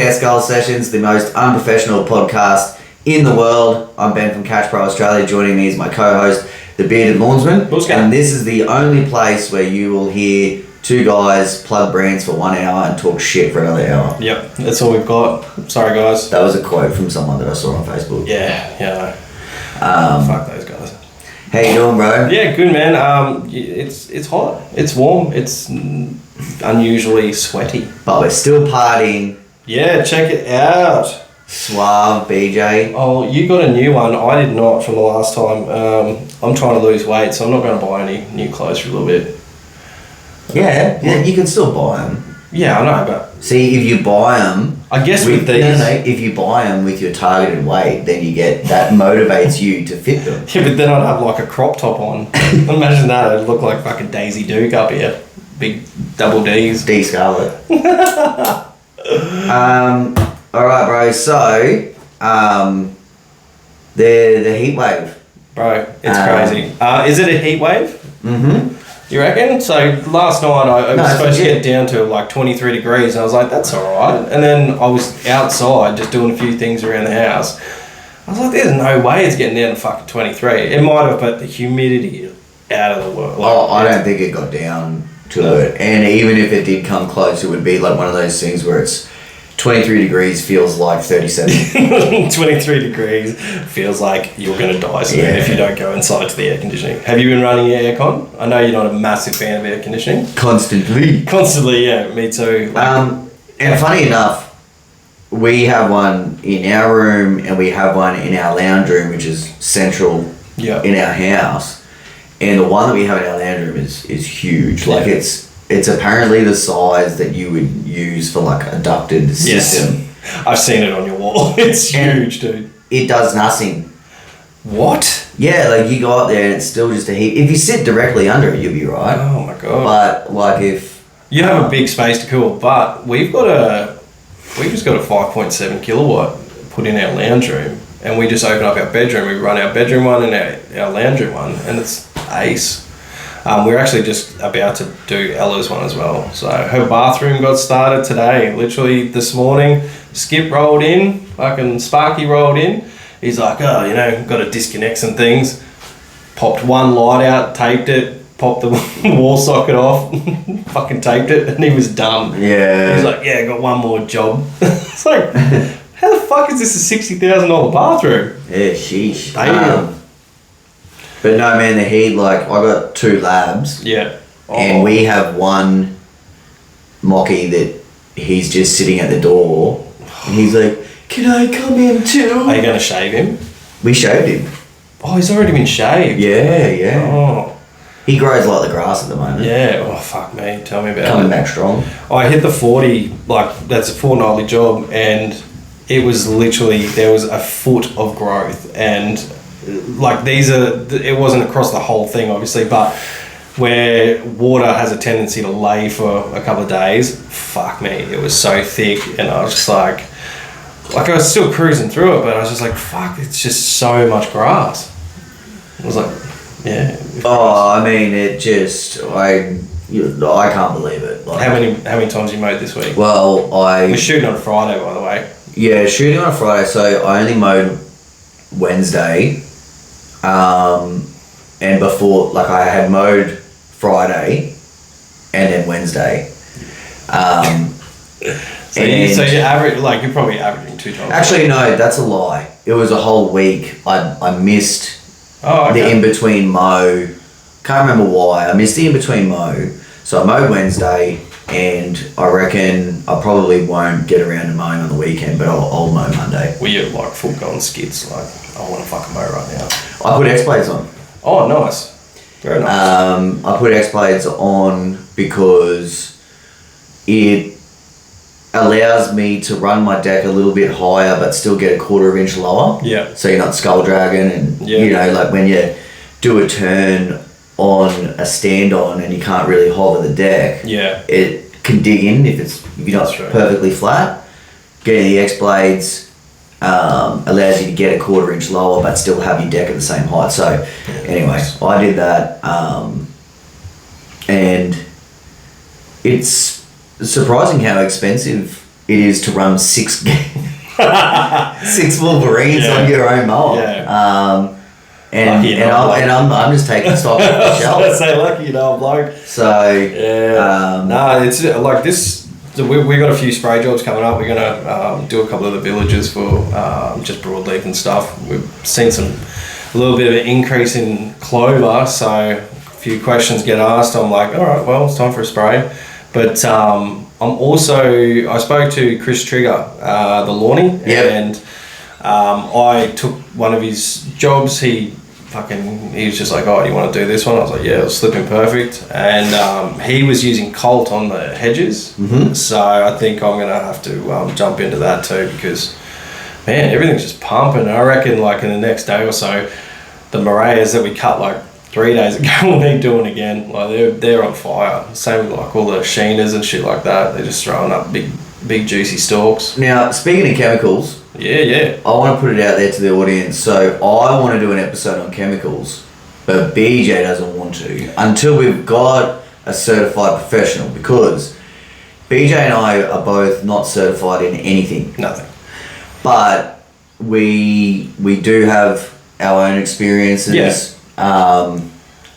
Care Skull Sessions, the most unprofessional podcast in the world. I'm Ben from Catch Pro Australia. Joining me is my co-host, the Bearded Lawnsman. And this is the only place where you will hear two guys plug brands for 1 hour and talk shit for another hour. Yep, that's all we've got. Sorry, guys. That was a quote from someone that I saw on Facebook. Yeah. Fuck those guys. How you doing, bro? Yeah, good, man. It's hot. It's warm. It's unusually sweaty. But we're still partying. Yeah, check it out. Suave, BJ. Oh, you got a new one. I did not from the last time. I'm trying to lose weight, so I'm not going to buy any new clothes for a little bit. Yeah, you can still buy them. Yeah, I know, but... See, if you buy them... I guess with these... No, if you buy them with your targeted weight, then you get... That motivates you to fit them. Yeah, but then I'd have like a crop top on. Imagine that. It'd look like fucking Daisy Duke up here. Big double Ds. D Scarlet. Alright, bro. So, the heat wave. Bro, it's crazy. Is it a heat wave? Mm-hmm. You reckon? So last night I was supposed to get down to like 23 degrees and I was like, that's alright. And then I was outside just doing a few things around the house. I was like, there's no way it's getting down to fucking 23. It might have, but the humidity out of the world. Like, I don't think it got down to it. And even if it did come close, it would be like one of those things where it's 23 degrees feels like 37. 23 degrees feels like you're going to die soon if you don't go inside to the air conditioning. Have you been running your aircon? I know you're not a massive fan of air conditioning. Constantly, yeah, me too. And funny enough, we have one in our room and we have one in our lounge room, which is central in our house. And the one that we have in our lounge room is huge. Like it's apparently the size that you would use for like a ducted system. Yes. I've seen it on your wall. It's huge, dude. It does nothing. What? Yeah, like you go up there and it's still just a heat. If you sit directly under it, you'll be right. Oh my god. But like if you have a big space to cool, but we've just got a 5.7 kilowatt put in our lounge room, and we just open up our bedroom. We run our bedroom one and our lounge room one, and it's ace. We're actually just about to do Ella's one as well. So her bathroom got started today. Literally this morning, Skip rolled in, fucking Sparky rolled in. He's like, got to disconnect some things. Popped one light out, taped it, popped the wall socket off, fucking taped it, and he was done. Yeah. He's like, I got one more job. It's like, how the fuck is this a $60,000 bathroom? Yeah, sheesh. But no, man, the heat, like, I got 2 labs. Yeah. And we have one Mocky that he's just sitting at the door. And he's like, can I come in too? Are you going to shave him? We shaved him. Oh, he's already been shaved? Yeah. Oh. He grows like the grass at the moment. Yeah. Oh, fuck me. Tell me about it. Coming back strong. I hit the 40, like, that's a fortnightly job, and it was literally, there was a foot of growth, and... Like it wasn't across the whole thing obviously, but where water has a tendency to lay for a couple of days, fuck me, it was so thick, and I was just like I was still cruising through it, but I was just like, fuck, it's just so much grass. I was like, yeah. Oh, I mean, it just, I can't believe it. Like, how many times you mowed this week? Well, we're shooting on Friday, by the way. Yeah, shooting on a Friday, so I only mowed Wednesday. And before, like, I had mowed Friday and then Wednesday. So you average, like, you're probably averaging 2 times. Actually, no, that's a lie. It was a whole week. I missed the in-between mow. Can't remember why. I missed the in-between mow. So I mowed Wednesday, and I reckon I probably won't get around to mowing on the weekend, but I'll mow Monday. Well, you're like full-on skids, like, I want to fucking mow right now. I put X-Blades on. Oh, nice. Very nice. I put X-Blades on because it allows me to run my deck a little bit higher but still get a 1/4 inch lower. Yeah. So you're not skull dragging, and like when you do a turn on a stand-on and you can't really hover the deck, it can dig in if you're not perfectly flat. Getting the X-Blades allows you to get a 1/4 inch lower but still have your deck at the same height. So anyway, I did that, and it's surprising how expensive it is to run 6 Wolverines on your own mower. Yeah. I'm just taking stock off the shelf. I was say lucky, bloke. So it's like this. So we got a few spray jobs coming up. We're gonna do a couple of the villages for just broadleaf and stuff. We've seen a little bit of an increase in clover, so a few questions get asked. I'm like, all right, well, it's time for a spray. But I spoke to Chris Trigger, the Lawny, and I took one of his jobs. He was just like, oh, do you want to do this one? I was like, yeah, it'll slip in perfect. And he was using Colt on the hedges. Mm-hmm. So I think I'm going to have to jump into that too, because, man, everything's just pumping. I reckon like in the next day or so, the Marias that we cut like 3 days ago we'll be doing again. Like they're on fire. Same with like all the Sheenas and shit like that. They're just throwing up big juicy stalks. Now, speaking of chemicals, I want to put it out there to the audience. So I want to do an episode on chemicals, but BJ doesn't want to until we've got a certified professional, because BJ and I are both not certified in anything. Nothing. But we do have our own experiences.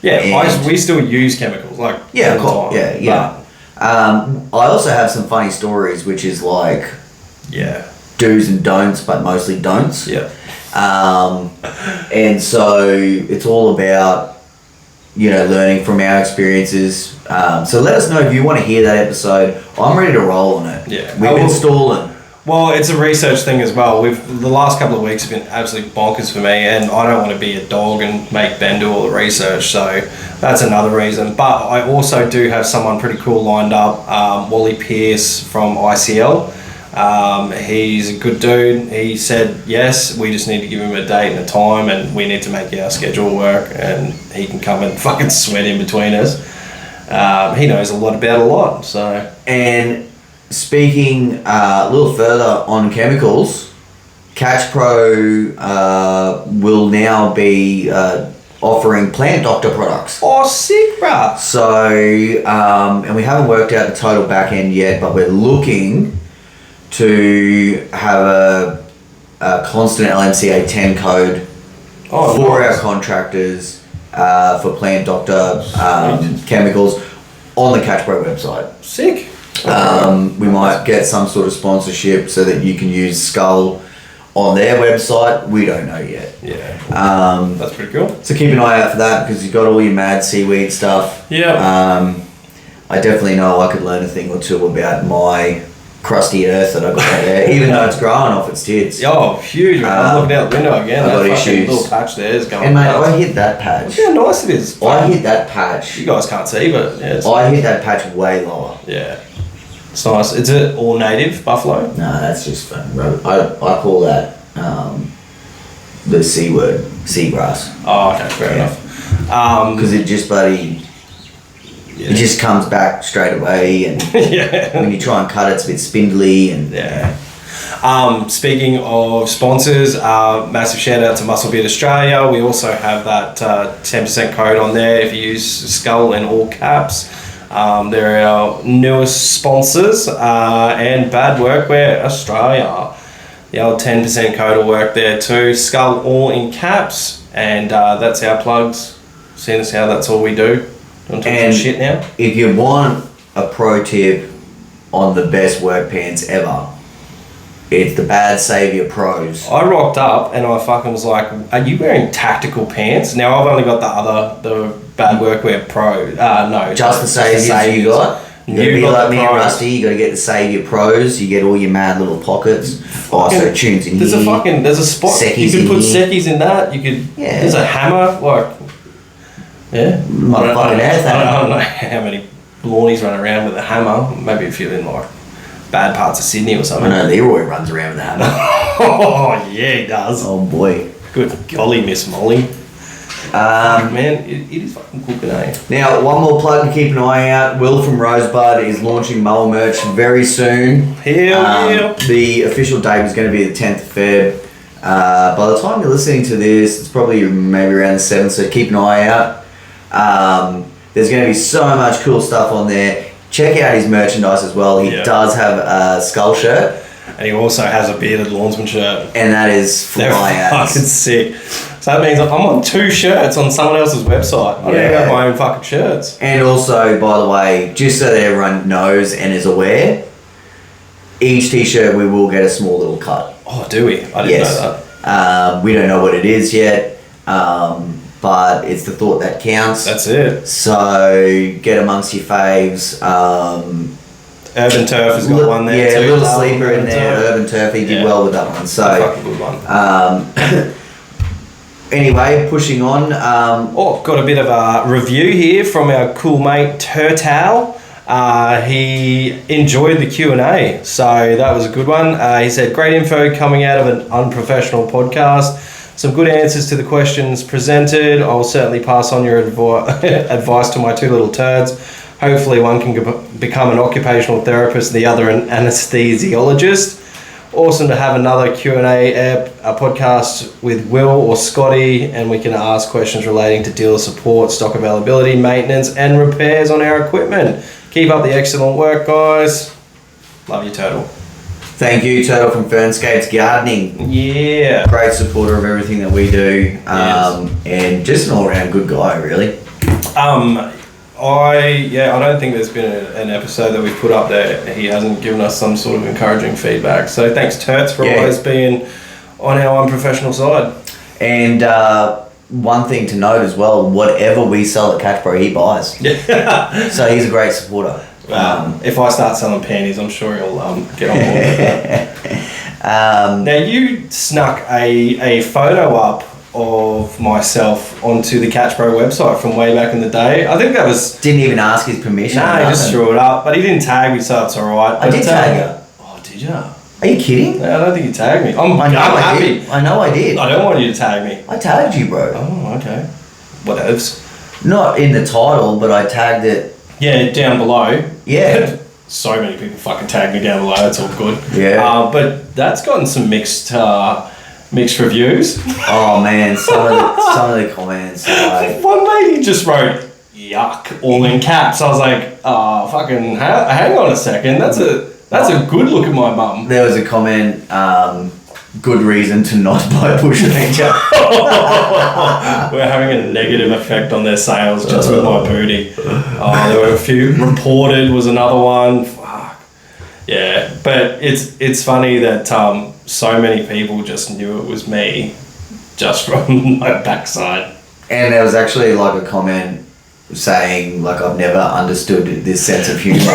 We still use chemicals like all the time. I also have some funny stories, which is like do's and don'ts, but mostly don'ts. And so it's all about learning from our experiences. So let us know if you want to hear that episode. I'm ready to roll on it. We've been stalling. Well, it's a research thing as well. The last couple of weeks have been absolutely bonkers for me, and I don't want to be a dog and make Ben do all the research, so that's another reason. But I also do have someone pretty cool lined up, Wally Pearce from ICL. He's a good dude. He said yes, we just need to give him a date and a time, and we need to make our schedule work, and he can come and fucking sweat in between us. He knows a lot about a lot, so... And speaking a little further on chemicals, Catch Pro will now be offering Plant Doctor products. Oh, sick, bruh! So, and we haven't worked out the total back end yet, but we're looking to have a constant LMCA 10 code for our contractors for Plant Doctor chemicals on the Catch Pro website. Sick. We might get some sort of sponsorship so that you can use Skull on their website. We don't know yet. That's pretty cool. So keep an eye out for that, because you've got all your mad seaweed stuff. I definitely know I could learn a thing or two about my crusty earth that I got out there, even though it's growing off its tits. Oh, huge, man. I'm looking out the window again. I've got issues. Little patch there is going. And mate, I hit that patch. Look how nice it is. I hit that patch. You guys can't see, but I hit that patch way lower. Yeah. It's nice. Is it all native buffalo? No, that's just fun. I call that the C word, seagrass. Oh, okay, fair enough. Because it just it just comes back straight away, and when you try and cut it, it's a bit spindly and Speaking of sponsors, massive shout out to Muscle Beard Australia. We also have that 10% code on there if you use Skull in all caps. They're our newest sponsors, and Bad Workwear Australia. The old 10% code will work there too. Skull all in caps, and that's our plugs. Seeing as how that's all we do. Want to talk some shit now? If you want a pro tip on the best work pants ever, it's the Bad Saviour Pros. I rocked up and I fucking was like, are you wearing tactical pants? Now I've only got the Bad Workwear Pro. No. Just the Saviours you got? You gotta be like me and Rusty, you gotta get the Saviour Pros, you get all your mad little pockets. So tunes in there's here. There's a spot. Seckies you could put seckies in that. You could. Yeah. There's a hammer. I don't know how many Lawnies run around with a hammer. Maybe if you're in like bad parts of Sydney or something. I know Leroy runs around with a hammer. Oh yeah, he does. Oh boy. Good golly, Miss Molly. Man, it is fucking cooking, eh? Now, one more plug to keep an eye out. Will from Rosebud is launching mower merch very soon. Hell yeah. The official date is going to be the 10th of Feb. By the time you're listening to this, it's probably maybe around the 7th, so keep an eye out. There's going to be so much cool stuff on there. check out his merchandise as well. He does have a skull shirt. And he also has a bearded lawnsman shirt. And that is fly ass. Fucking sick. So that means I'm on 2 shirts on someone else's website. I don't even have my own fucking shirts. And also, by the way, just so that everyone knows and is aware, each t-shirt we will get a small little cut. Oh, do we? I didn't know that. We don't know what it is yet, but it's the thought that counts. That's it. So get amongst your faves. Urban Turf has got one there too. Yeah, a little sleeper in there. Urban Turf, he did well with that one. So, fucking good one. Anyway, pushing on. Got a bit of a review here from our cool mate Turtal. He enjoyed the Q&A, so that was a good one. He said, great info coming out of an unprofessional podcast. Some good answers to the questions presented. I'll certainly pass on your advice to my 2 little turds. Hopefully one can become an occupational therapist, the other an anesthesiologist. Awesome to have another Q&A a podcast with Will or Scotty, and we can ask questions relating to dealer support, stock availability, maintenance, and repairs on our equipment. Keep up the excellent work, guys. Love you, Turtle. Thank you, Turtle from Fernscapes Gardening. Yeah. Great supporter of everything that we do, and just an all-around good guy, really. I don't think there's been an episode that we've put up there he hasn't given us some sort of encouraging feedback. So thanks, Turts, for always being on our unprofessional side. And one thing to note as well, whatever we sell at Catch Pro, he buys. Yeah. So he's a great supporter. If I start selling panties, I'm sure he'll get on board with that. Now, you snuck a photo up of myself onto the Catch Pro website from way back in the day. I think that was... Didn't even ask his permission. No, he just threw it up. But he didn't tag me, so it's alright. I did tag you. Oh, did you? Are you kidding? No, I don't think you tagged me. I'm happy. I know I did. I don't want you to tag me. I tagged you, bro. Oh, okay. Whatevs. Not in the title, but I tagged it. Yeah, down below. Yeah. So many people fucking tagged me down below. That's all good. Yeah. But that's gotten some mixed reviews. Oh man, some of the comments. Like... One lady just wrote "yuck" all in caps. I was like, fucking hang on a second. That's a good look at my bum. There was a comment. Good reason to not buy Bush Ranger. We're having a negative effect on their sales just with my booty. There were a few. Reported was another one. Fuck. Yeah, but it's funny that so many people just knew it was me just from my backside. And there was actually like a comment saying like I've never understood this sense of humour.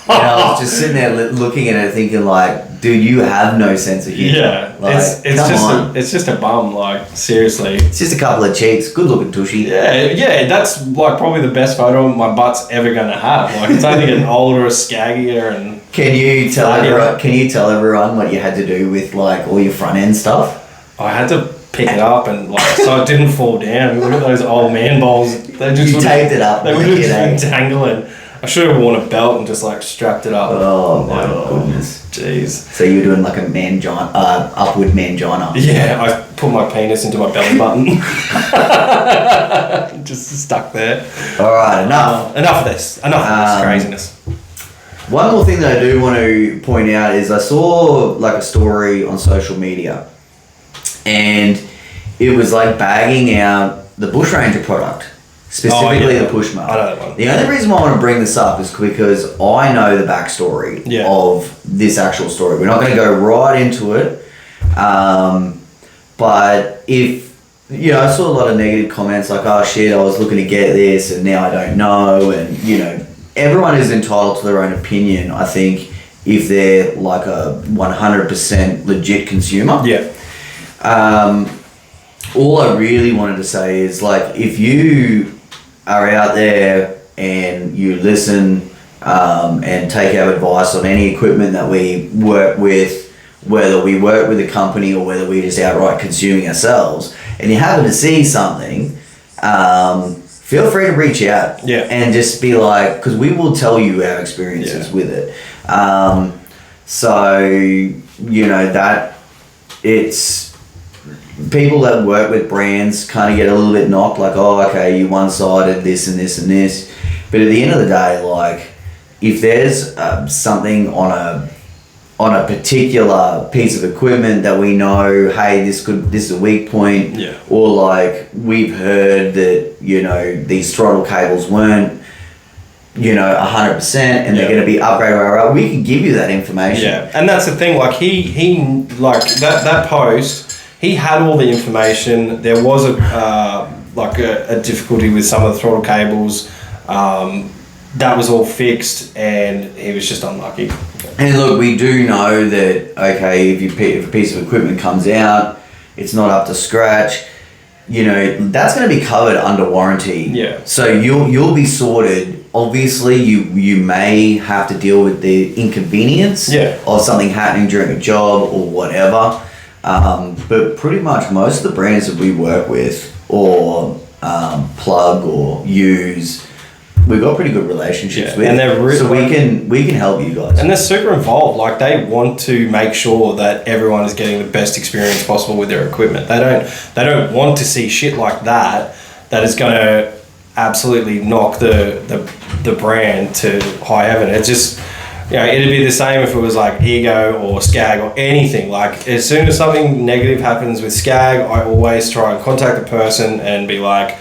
And I was just sitting there looking at it thinking like, dude, you have no sense of humour. Yeah, like, it's just a bum, like, seriously. It's just a couple of cheeks, good looking tushy. Yeah, that's like probably the best photo my butt's ever going to have. Like, it's only getting older, skaggier, and... Can you tell everyone what you had to do with like all your front end stuff? I had to pick it up and like so it didn't fall down. Look at those old man balls. They just taped it up. They would have just been dangling. I should have worn a belt and just like strapped it up. Oh my goodness. Jeez. So you're doing like a upward mangina. Yeah, I put my penis into my belly button. Just stuck there. Alright, enough. Enough of this craziness. One more thing that I do want to point out is I saw like a story on social media and it was like bagging out the Bush Ranger product. Specifically the Pushmo. I know that one. The only reason why I want to bring this up is because I know the backstory of this actual story. We're not going to go right into it. But if, I saw a lot of negative comments like, oh shit, I was looking to get this and now I don't know. And, everyone is entitled to their own opinion, I think, if they're like a 100% legit consumer. Yeah. All I really wanted to say is like, if you are out there and you listen and take our advice on any equipment that we work with, whether we work with a company or whether we're just outright consuming ourselves, and you happen to see something, feel free to reach out and just be like, because we will tell you our experiences with it. That it's people that work with brands kind of get a little bit knocked, like, oh, okay, you one-sided this and this and this. But at the end of the day, like, if there's something on a particular piece of equipment that we know, hey, this is a weak point, or like we've heard that, you know, these throttle cables weren't, you know, 100% and they're going to be upgraded, we can give you that information. Yeah, and that's the thing, like he like that post, he had all the information. There was a difficulty with some of the throttle cables. That was all fixed, and he was just unlucky. And look, we do know that, okay, if a piece of equipment comes out, it's not up to scratch, you know, that's going to be covered under warranty. Yeah. So you'll be sorted. Obviously, you may have to deal with the inconvenience of something happening during a job or whatever. But pretty much most of the brands that we work with or plug or use, we've got pretty good relationships with, and they're so we can help you guys. And they're super involved. Like, they want to make sure that everyone is getting the best experience possible with their equipment. They don't want to see shit like that is going to absolutely knock the brand to high heaven. It's just, you know, it'd be the same if it was like Ego or Skag or anything. Like, as soon as something negative happens with Skag, I always try and contact the person and be like,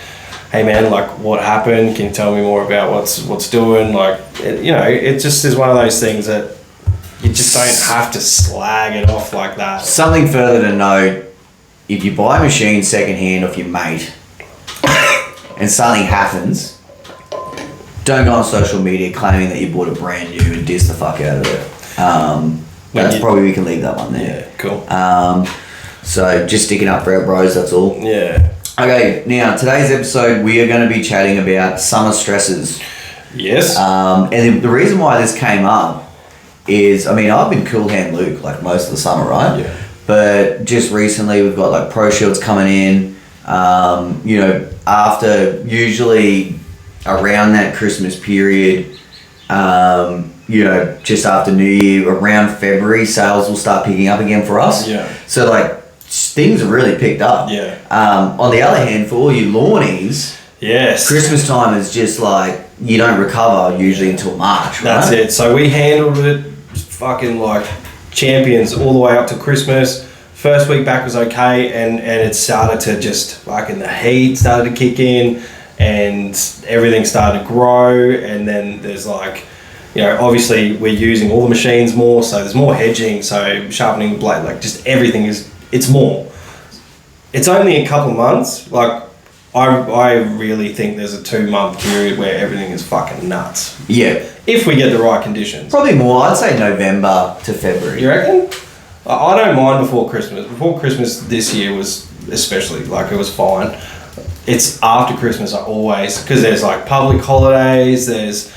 hey man, like, what happened? Can you tell me more about what's doing? Like, you know, it just is one of those things that you just don't have to slag it off like that. Something further to note, if you buy a machine secondhand off your mate and something happens, don't go on social media claiming that you bought a brand new and diss the fuck out of it. Probably we can leave that one there. Yeah, cool. So just sticking up for our bros, that's all. Yeah. Okay, now today's episode we are going to be chatting about summer stresses. Yes. And the reason why this came up is, I mean, I've been cool hand Luke like most of the summer, right? Yeah. But just recently we've got like Pro Shields coming in. You know, after usually around that Christmas period, you know, just after New Year, around February, sales will start picking up again for us. Yeah. So like things have really picked up. Yeah. On the other hand, for all you lawnies, yes, Christmas time is just like, you don't recover usually until March, right? That's it. So we handled it fucking like champions all the way up to Christmas. First week back was okay, and it started to just fucking, the heat started to kick in and everything started to grow. And then there's like, you know, obviously we're using all the machines more, so there's more hedging, so sharpening the blade, like just everything it's more. It's only a couple of months. Like, I really think there's a 2-month period where everything is fucking nuts. Yeah. If we get the right conditions. Probably more. I'd say November to February. You reckon? I don't mind before Christmas. Before Christmas this year was especially, like, it was fine. It's after Christmas I always, because there's like public holidays, there's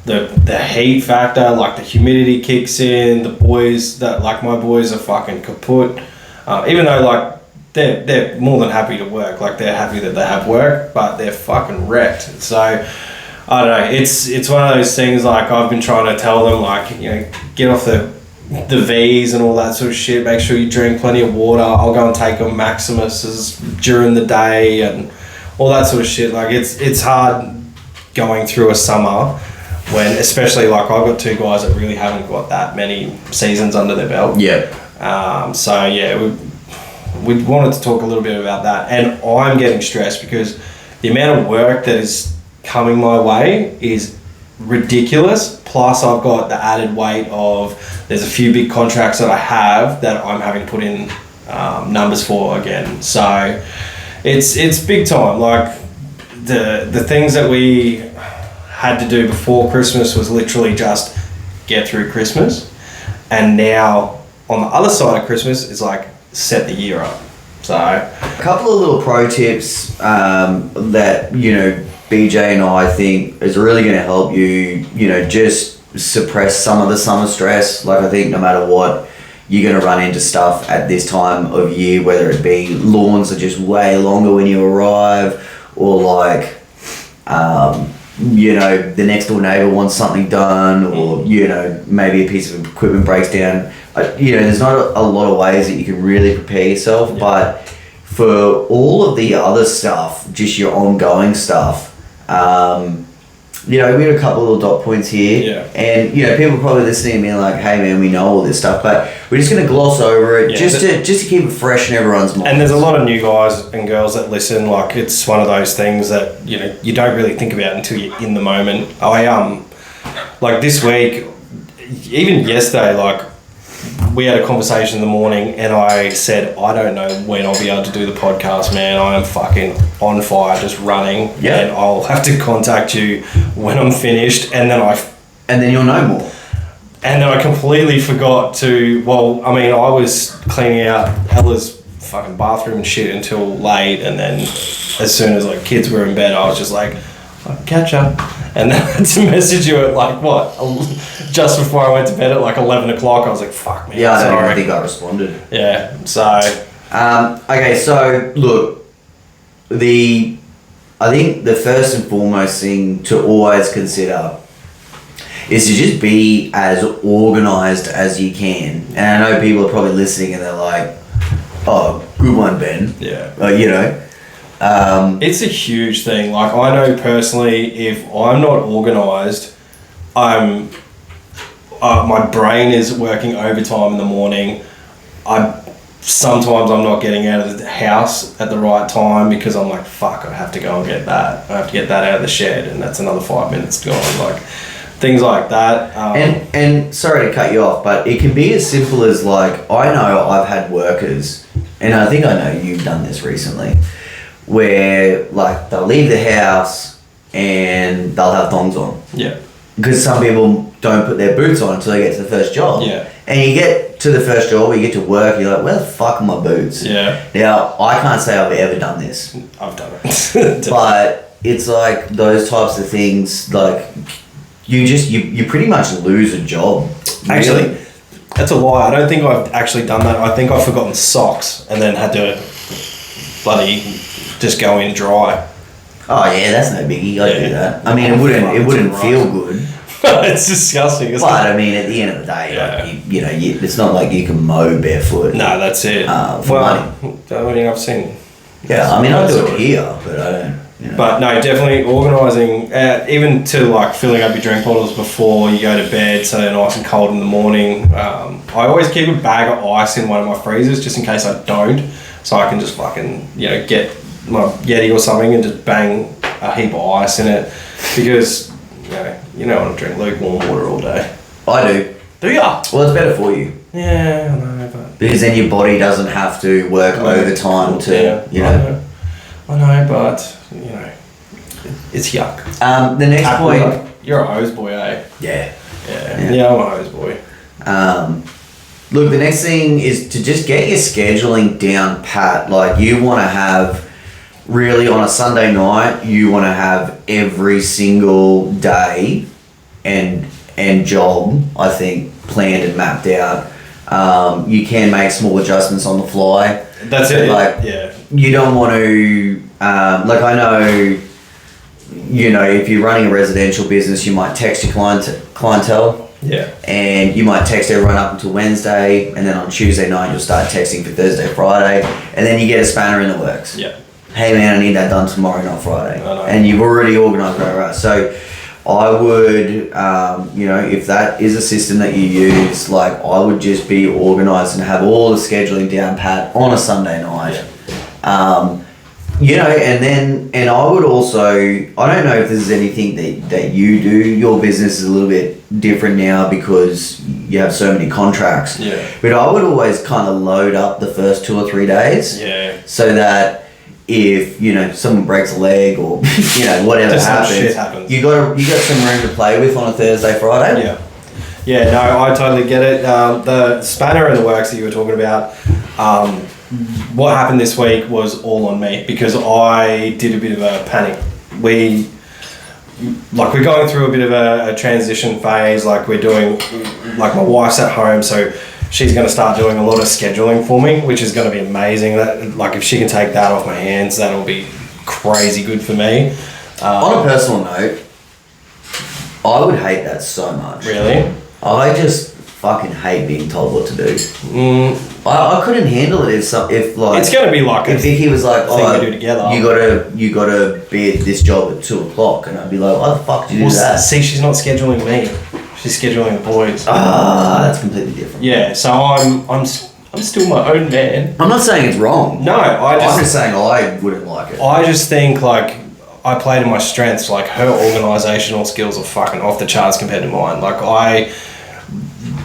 the heat factor, like the humidity kicks in, the boys, that like my boys are fucking kaput. Even though like they're more than happy to work, like they're happy that they have work, but they're fucking wrecked. So I don't know, it's one of those things, like I've been trying to tell them, like, you know, get off the V's and all that sort of shit, make sure you drink plenty of water. I'll go and take them Maximuses during the day and all that sort of shit. Like it's hard going through a summer when, especially like I've got 2 guys that really haven't got that many seasons under their belt. Yeah. So yeah, we wanted to talk a little bit about that, and I'm getting stressed because the amount of work that is coming my way is ridiculous. Plus I've got the added weight of, there's a few big contracts that I have that I'm having to put in numbers for again. So it's big time. Like the things that we had to do before Christmas was literally just get through Christmas, and now on the other side of Christmas is like set the year up. So a couple of little pro tips that, you know, BJ and I think is really going to help you, you know, just suppress some of the summer stress. Like, I think no matter what, you're going to run into stuff at this time of year, whether it be lawns are just way longer when you arrive, or like, you know, the next door neighbor wants something done, or, you know, maybe a piece of equipment breaks down. You know, there's not a lot of ways that you can really prepare yourself, yeah. But for all of the other stuff, just your ongoing stuff, we had a couple of little dot points here. Yeah. And, people probably listening and being like, hey man, we know all this stuff, but we're just going to gloss over it just to keep it fresh in everyone's mind. And there's a lot of new guys and girls that listen. Like, it's one of those things that, you don't really think about until you're in the moment. Like this week, even yesterday, like, we had a conversation in the morning and I said, I don't know when I'll be able to do the podcast, man. I am fucking on fire, just running. Yeah. And I'll have to contact you when I'm finished. And then you'll know more. And then I completely forgot to, I was cleaning out Ella's fucking bathroom and shit until late. And then as soon as like kids were in bed, I was just like, I'll catch up. And then I had to message you at like, just before I went to bed at like 11 o'clock. I was like, fuck, man. Yeah, I don't even think I responded. Yeah, so. Okay, so look, I think the first and foremost thing to always consider is to just be as organised as you can. And I know people are probably listening and they're like, oh, good one, Ben. Yeah. It's a huge thing. Like, I know personally, if I'm not organised, my brain is working overtime in the morning. Sometimes I'm not getting out of the house at the right time because I'm like, fuck, I have to go and get that. I have to get that out of the shed, and that's another 5 minutes gone. Like, things like that. And sorry to cut you off, but it can be as simple as like, I know I've had workers, and I think I know you've done this recently, where like they'll leave the house and they'll have thongs on. Yeah. Because some people don't put their boots on until they get to the first job. Yeah. And you get to the first job, you get to work, you're like, where the fuck are my boots? Yeah. Now, I can't say I've ever done this. I've done it. But it's like those types of things, like, you pretty much lose a job. Actually, really. That's a lie. I don't think I've actually done that. I think I've forgotten socks and then had to bloody just go in dry. Oh yeah, that's no biggie. I do that. I mean, it wouldn't feel good. It's disgusting. Isn't But it? I mean, at the end of the day, like, it's not like you can mow barefoot. No, that's it. For money. I've seen. Yeah, I mean, I do it here, but I don't. But no, definitely organising, even to like filling up your drink bottles before you go to bed so they're nice and cold in the morning. I always keep a bag of ice in one of my freezers just in case I don't, so I can just fucking get my Yeti or something and just bang a heap of ice in it, because you don't want to drink lukewarm water all day. I do. Do ya? Well, it's better for you. Yeah, I know, but because then your body doesn't have to work overtime to I know, but it's yuck. The next point. You're a hose boy, eh? Yeah, I'm a hose boy. Look, the next thing is to just get your scheduling down pat. Like, you want to have, really on a Sunday night, you want to have every single day and job, I think, planned and mapped out. You can make small adjustments on the fly. That's it. Like, you don't want to, like, I know, if you're running a residential business, you might text your clientele. Yeah. And you might text everyone up until Wednesday, and then on Tuesday night you'll start texting for Thursday, Friday, and then you get a spanner in the works. Yeah. Hey man, I need that done tomorrow, not Friday. I know. And you've already organised right. So I would, if that is a system that you use, like, I would just be organised and have all the scheduling down pat on a Sunday night. Yeah. And I would also, I don't know if this is anything that you do. Your business is a little bit different now because you have so many contracts. Yeah. But I would always kind of load up the first 2 or 3 days. Yeah. So that if, someone breaks a leg or, whatever happens, you got some room to play with on a Thursday, Friday. Yeah. Yeah, no, I totally get it. The spanner in the works that you were talking about, what happened this week was all on me because I did a bit of a panic. We're going through a bit of a transition phase. Like, we're doing, like, my wife's at home, so she's going to start doing a lot of scheduling for me, which is going to be amazing. That, like, if she can take that off my hands, that'll be crazy good for me. On a personal note, I would hate that so much. Really? I just fucking hate being told what to do. I couldn't handle it if like it's gonna be like if Vicky was like, oh, we do together. You gotta be at this job at 2:00, and I'd be like, why the fuck did you do that? See, she's not scheduling me. She's scheduling the boys. That's completely different. Yeah, so I'm still my own man. I'm not saying it's wrong. No, I'm just saying I wouldn't like it. I just think like I play to my strengths. Like her organisational skills are fucking off the charts compared to mine. Like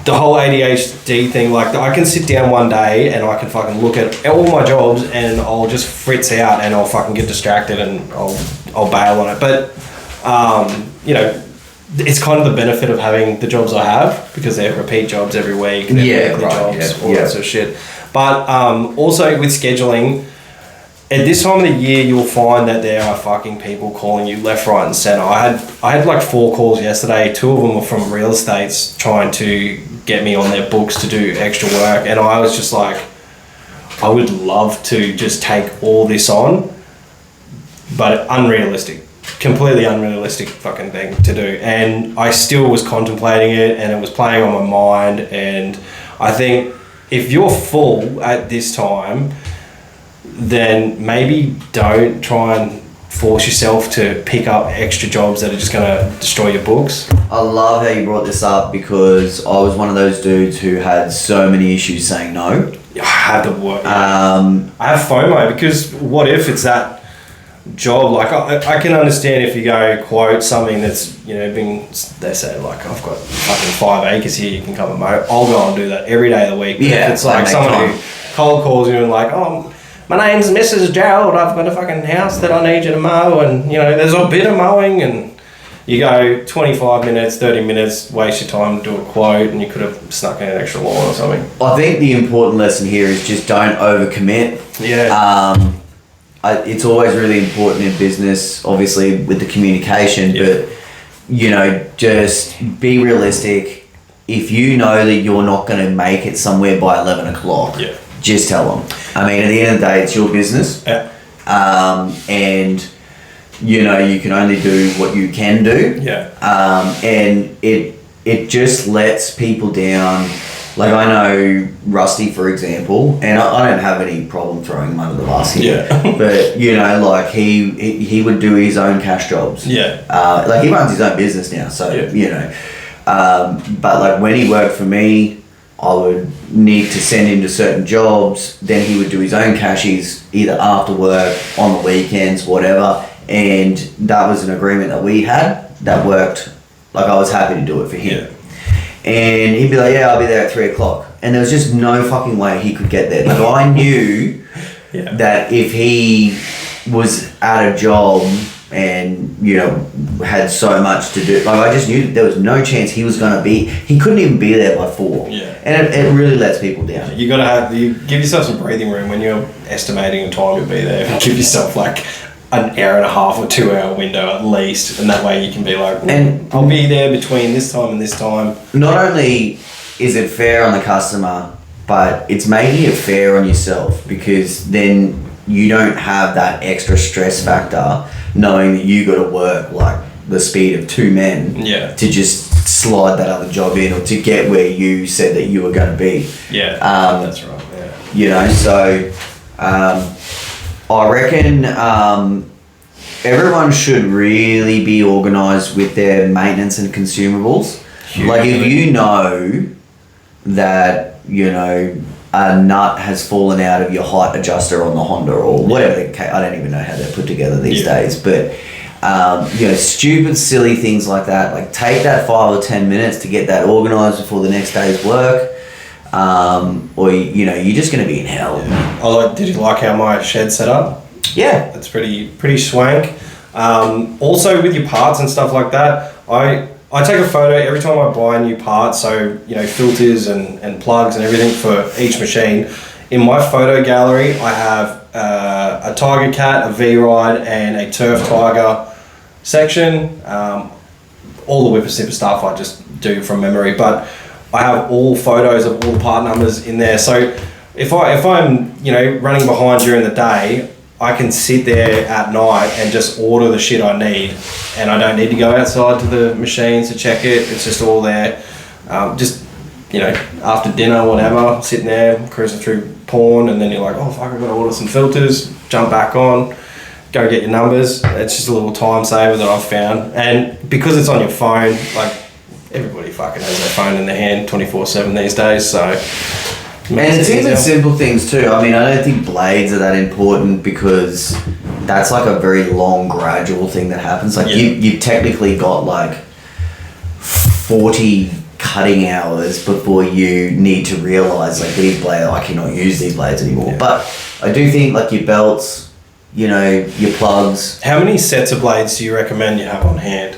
the whole ADHD thing, like I can sit down one day and I can fucking look at all my jobs and I'll just fritz out and I'll fucking get distracted and I'll bail on it. But you know, it's kind of the benefit of having the jobs I have because they're repeat jobs every week. They're jobs, all that sort of shit. But also with scheduling, at this time of the year, you'll find that there are fucking people calling you left, right, and centre. I had like 4 calls yesterday. 2 of them were from real estates trying to get me on their books to do extra work, and I was just like, I would love to just take all this on, but completely unrealistic fucking thing to do. And I still was contemplating it, and it was playing on my mind. And I think if you're full at this time, then maybe don't try and force yourself to pick up extra jobs that are just going to destroy your books. I love how you brought this up because I was one of those dudes who had so many issues saying no. I had to work. I have FOMO because what if it's that job? Like I can understand if you go quote something that's, you know, they say like, I've got fucking 5 acres here, you can come and mow. I'll go and do that every day of the week. But if it's like someone who cold calls you and like, oh, my name's Mrs. Gerald, I've got a fucking house that I need you to mow, and you know, there's a bit of mowing, and you go 25 minutes, 30 minutes, waste your time to do a quote, and you could have snuck in an extra lawn or something. I think the important lesson here is just don't overcommit. Yeah. It's always really important in business, obviously, with the communication, but, you know, just be realistic. If you know that you're not going to make it somewhere by 11 o'clock, just tell them. I mean, at the end of the day, it's your business. Yeah. And, you know, you can only do what you can do. Yeah. And it just lets people down. Like, I know Rusty, for example, and I don't have any problem throwing him under the bus here. Yeah. But, you know, like, he would do his own cash jobs. Yeah. Like, he runs his own business now, so, you know. But, like, when he worked for me, I would need to send him to certain jobs. Then he would do his own cashies either after work, on the weekends, whatever. And that was an agreement that we had that worked. Like, I was happy to do it for him. Yeah. And he'd be like, yeah, I'll be there at 3 o'clock. And there was just no fucking way he could get there. Like, I knew that if he was at a job and, you know, had so much to do, like, I just knew that there was no chance he was going to be, he couldn't even be there by 4. Yeah. And it really lets people down. You give yourself some breathing room when you're estimating the time you'll be there. Give yourself like an hour and a half or 2 hour window at least, and that way you can be like, and I'll be there between this time and this time. Not only is it fair on the customer, but it's making it fair on yourself, because then you don't have that extra stress factor knowing that you got to work like the speed of 2 men to just slide that other job in, or to get where you said that you were going to be. Yeah, that's right. Yeah. You know, so I reckon everyone should really be organised with their maintenance and consumables. Like, if you know that, you know, a nut has fallen out of your height adjuster on the Honda or whatever, I don't even know how they're put together these days, but you know, stupid silly things like that, like take that 5 or 10 minutes to get that organised before the next day's work, or you know, you're just going to be in hell. Did you like how my shed's set up? Yeah, it's pretty swank. Also with your parts and stuff like that, I take a photo every time I buy a new part, so, you know, filters and plugs and everything for each machine. In my photo gallery, I have a Tiger Cat, a V-Ride, and a Turf Tiger section. All the Whippersnipper stuff I just do from memory, but I have all photos of all the part numbers in there. So if I'm, you know, running behind during the day, I can sit there at night and just order the shit I need, and I don't need to go outside to the machines to check it. It's just all there. Just you know, after dinner, whatever, sitting there, cruising through porn, and then you're like, oh, fuck, I've got to order some filters, jump back on, go get your numbers. It's just a little time saver that I've found. And because it's on your phone, like, everybody fucking has their phone in their hand 24/7 these days, so... And it's even simple things too. I mean, I don't think blades are that important because that's like a very long, gradual thing that happens. Like, you've technically got like 40 cutting hours before you need to realise like these blades, I cannot use these blades anymore. Yeah. But I do think like your belts, you know, your plugs. How many sets of blades do you recommend you have on hand?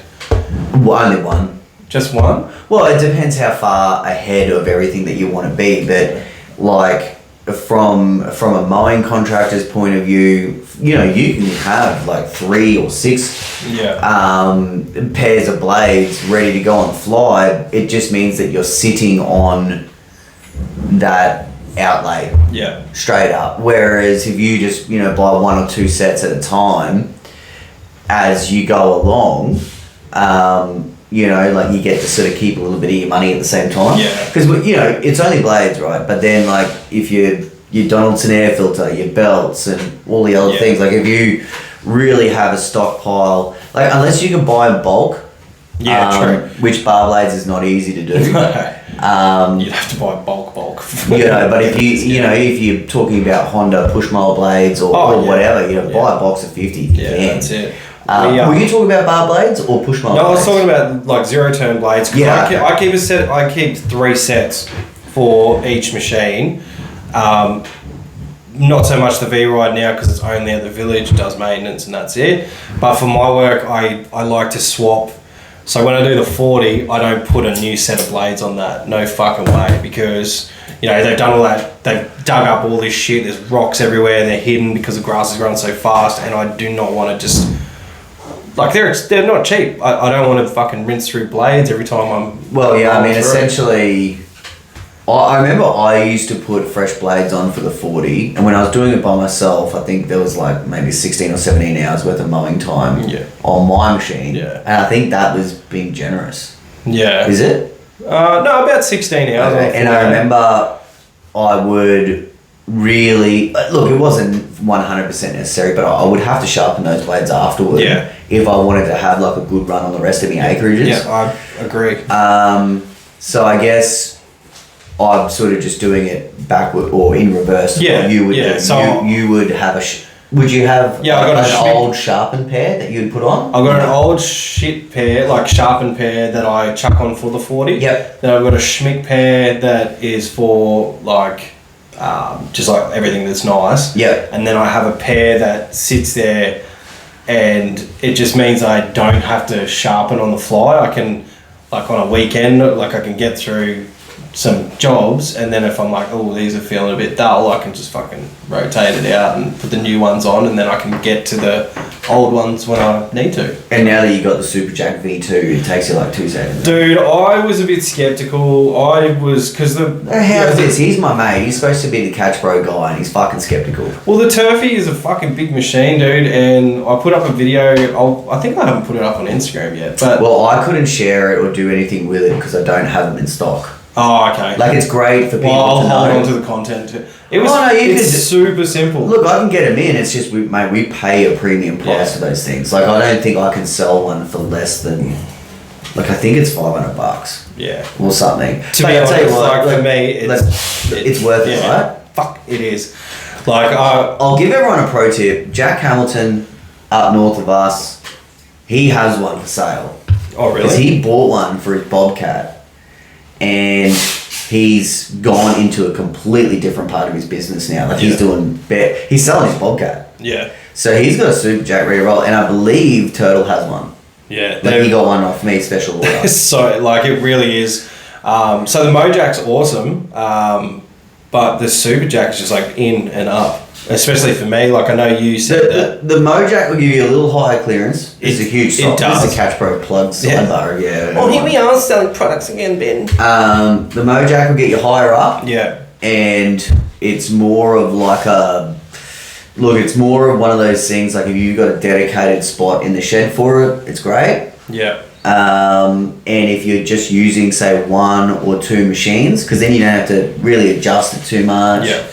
Well, only one. Just one? Well, it depends how far ahead of everything that you want to be, but like from a mowing contractor's point of view, you know, you can have like 3 or 6 pairs of blades ready to go on the fly. It just means that you're sitting on that outlay straight up. Whereas if you just, you know, buy 1 or 2 sets at a time as you go along, you know, like you get to sort of keep a little bit of your money at the same time. Yeah. Because, you know, it's only blades, right? But then, like, if your Donaldson air filter, your belts, and all the other things, like if you really have a stockpile, like unless you can buy in bulk, true. Which bar blades is not easy to do. You'd have to buy bulk. You know, but if you know, if you're talking about Honda push mower blades or whatever, you know, buy a box of 50. Yeah, that's it. Were you talking about bar blades or push mower blades? No, I was talking about like 0-turn blades. Yeah, I keep a set. I keep 3 sets for each machine. Not so much the V-Ride now because it's only at the village, does maintenance and that's it. But for my work, I like to swap. So when I do the 40, I don't put a new set of blades on that. No fucking way, because you know they've done all that. They've dug up all this shit. There's rocks everywhere. They're hidden because the grass is growing so fast, and I do not want to just. Like, they're not cheap. I don't want to fucking rinse through blades every time I'm... Well, yeah, I mean, essentially... I remember I used to put fresh blades on for the 40, and when I was doing it by myself, I think there was like maybe 16 or 17 hours worth of mowing time on my machine. Yeah. And I think that was being generous. Yeah. Is it? No, about 16 hours. Okay. And I remember I would... really look, it wasn't 100% necessary, but I would have to sharpen those blades afterward if I wanted to have like a good run on the rest of my acreages. Yeah, I agree. So I guess I'm sort of just doing it backward or in reverse. Yeah, you would you would have would you have I got an old sharpened pair that you'd put on? I've got an old shit pair, like sharpened pair that I chuck on for the 40. Yep. Then I've got a schmick pair that is for like just like everything that's nice. Yeah. And then I have a pair that sits there, and it just means I don't have to sharpen on the fly. I can, like on a weekend, like I can get through some jobs, and then if I'm like, oh, these are feeling a bit dull, I can just fucking rotate it out and put the new ones on, and then I can get to the old ones when I need to. And now that you got the Super Jack V2, it takes you like 2 seconds. Dude, I was a bit skeptical. How's this? He's my mate. He's supposed to be the Catch Pro guy, and he's fucking skeptical. Well, the Turfy is a fucking big machine, dude, and I put up a video. I think I haven't put it up on Instagram yet, but... Well, I couldn't share it or do anything with it because I don't have them in stock. Oh, okay. Like, it's great for people I'll to know. hold on to the content too. It's super simple. Look, I can get them in. It's just, we pay a premium price for those things. Like, I don't think I can sell one for less than, like, I think it's $500. Yeah. Or something. To be honest, for me, it's worth it, right? Fuck, it is. Like, I'll give everyone a pro tip. Jack Hamilton, up north of us, he has one for sale. Oh, really? Because he bought one for his Bobcat. And he's gone into a completely different part of his business now. Like he's selling his Bobcat. Yeah. So he's got a Super Jack ready to roll, and I believe Turtle has one. Yeah. Like he got one off me, special order. So like it really is. So the Mojack's awesome, but the Super Jack's just like in and up. Especially for me, like I know you said that. The Mojack will give you a little higher clearance. It's a huge It does. It's a Catch Pro plug sidebar, Oh, here we are selling products again, Ben. The Mojack will get you higher up. Yeah. And it's more of like it's more of one of those things, like if you've got a dedicated spot in the shed for it, it's great. Yeah. And if you're just using, say, 1 or 2 machines, because then you don't have to really adjust it too much. Yeah.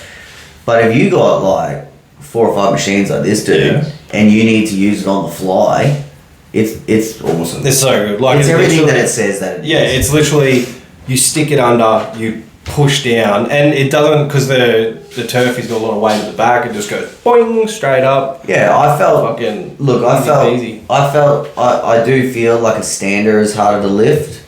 But if you got like 4 or 5 machines like this dude, and you need to use it on the fly, it's awesome. It's so good. Like it's everything that it says that it is. Yeah, it's literally, you stick it under, you push down, and it doesn't, because the turfy's got a lot of weight at the back, it just goes boing straight up. Yeah, I felt fucking easy. I do feel like a stander is harder to lift.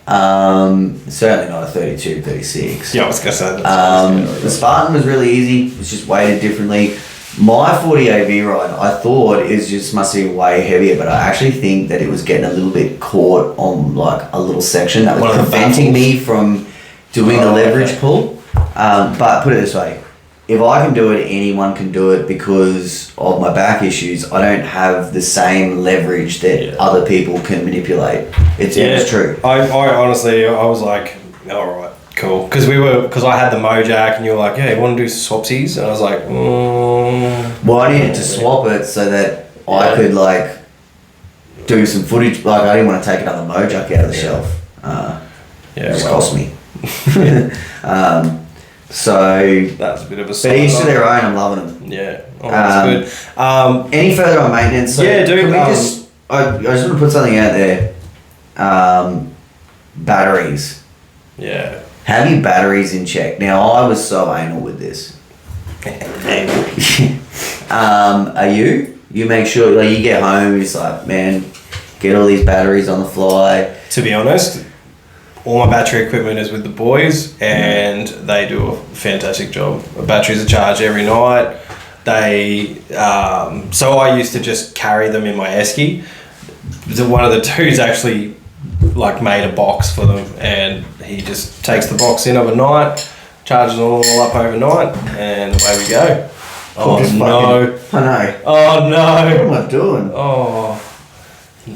Certainly not a 32, 36. Yeah, I was gonna say that. The Spartan was really easy. It's just weighted differently. My 48 V ride, I thought is just must be way heavier, but I actually think that it was getting a little bit caught on like a little section that was preventing me from doing the leverage pull. But put it this way, if I can do it, anyone can do it because of my back issues. I don't have the same leverage that other people can manipulate. It's true. I honestly, I was like, all right, cool. Because I had the Mojack and you were like, yeah, you want to do swapsies? And I was like, Well, I needed to swap it so that I could like do some footage. Like I didn't want to take another Mojack out of the shelf. It just cost me. So that's a bit of a. But each to their own. I'm loving them. Yeah, that's good. Any further on maintenance? So yeah, dude. I just want to put something out there. Batteries. Yeah. Have your batteries in check. Now I was so anal with this. Are you? You make sure like you get home. It's like, man, get all these batteries on the fly. To be honest, all my battery equipment is with the boys, and they do a fantastic job. The batteries are charged every night. So I used to just carry them in my esky. One of the dudes actually like made a box for them, and he just takes the box in overnight, charges them all up overnight, and away we go. Oh no! I know. Oh no! What am I doing? Oh,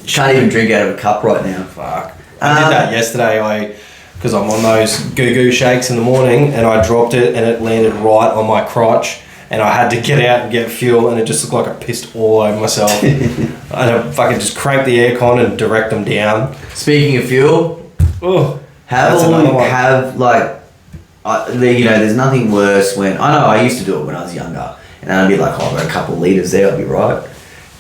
can't even drink out of a cup right now. Fuck. I did that yesterday. Because I'm on those goo shakes in the morning, and I dropped it, and it landed right on my crotch, and I had to get out and get fuel, and it just looked like I pissed all over myself. And I fucking just cranked the aircon and direct them down. Speaking of fuel, there's nothing worse when I used to do it when I was younger, and I'd be like, I've got a couple of litres there, I'll be right.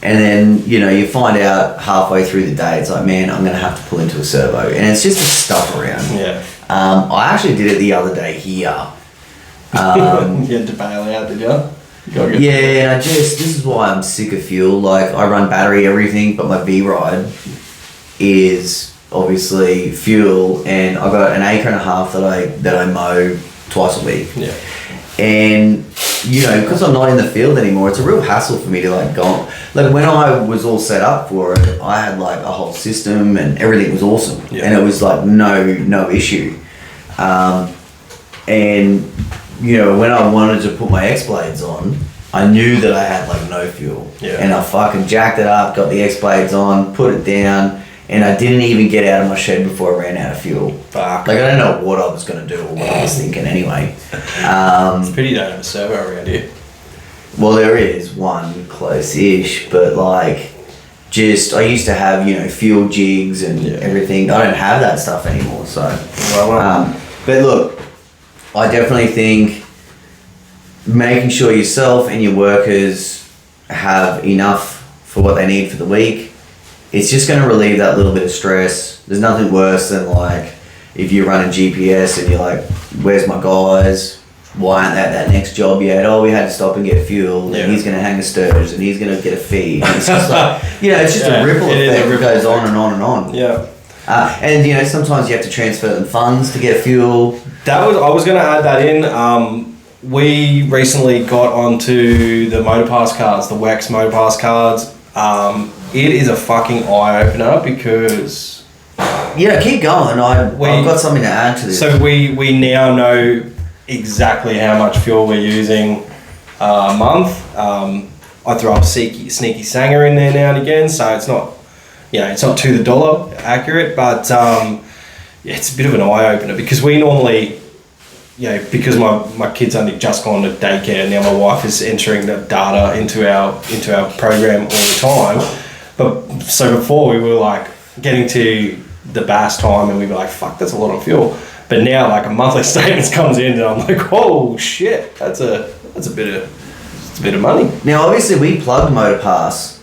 And then, you find out halfway through the day, it's like, man, I'm going to have to pull into a servo. And it's just a stuff around. Yeah. I actually did it the other day here. You had to bail out, did you? Yeah, this is why I'm sick of fuel. Like, I run battery, everything, but my V-Ride is obviously fuel. And I've got an acre and a half that I mow twice a week. Yeah. And, because I'm not in the field anymore, it's a real hassle for me to go. Like when I was all set up for it, I had like a whole system and everything was awesome. Yeah. And it was like no issue. And, when I wanted to put my X-Blades on, I knew that I had like no fuel. Yeah. And I fucking jacked it up, got the X-Blades on, put it down, and I didn't even get out of my shed before I ran out of fuel. Fuck. Like, I don't know what I was going to do or what I was thinking anyway. It's pretty don't have a servo around here. Well, there is one close-ish, but I used to have, fuel jigs and everything. I don't have that stuff anymore, so. But look, I definitely think making sure yourself and your workers have enough for what they need for the week, it's just going to relieve that little bit of stress. There's nothing worse than if you run a GPS and you're like, where's my guys? Why aren't they at that next job yet? Oh, we had to stop and get fuel, and he's going to hang a sturge, and he's going to get a feed. And it's just it's just a ripple effect that goes on and on and on. Yeah. And sometimes you have to transfer them funds to get fuel. I was going to add that in. We recently got onto the Motorpass cards, the Wex Motorpass cards. It is a fucking eye opener because. Yeah, keep going. I've got something to add to this. So we now know exactly how much fuel we're using a month. I throw up sneaky sanger in there now and again, so it's not, it's not to the dollar accurate, but it's a bit of an eye opener because we normally, because my kids only just gone to daycare, now my wife is entering the data into our program all the time. But so before we were like, getting to the Bass time and we'd be like, fuck, that's a lot of fuel. But now, like, a monthly statement comes in and I'm like, oh shit, that's a bit of money. Now, obviously, we plugged MotorPass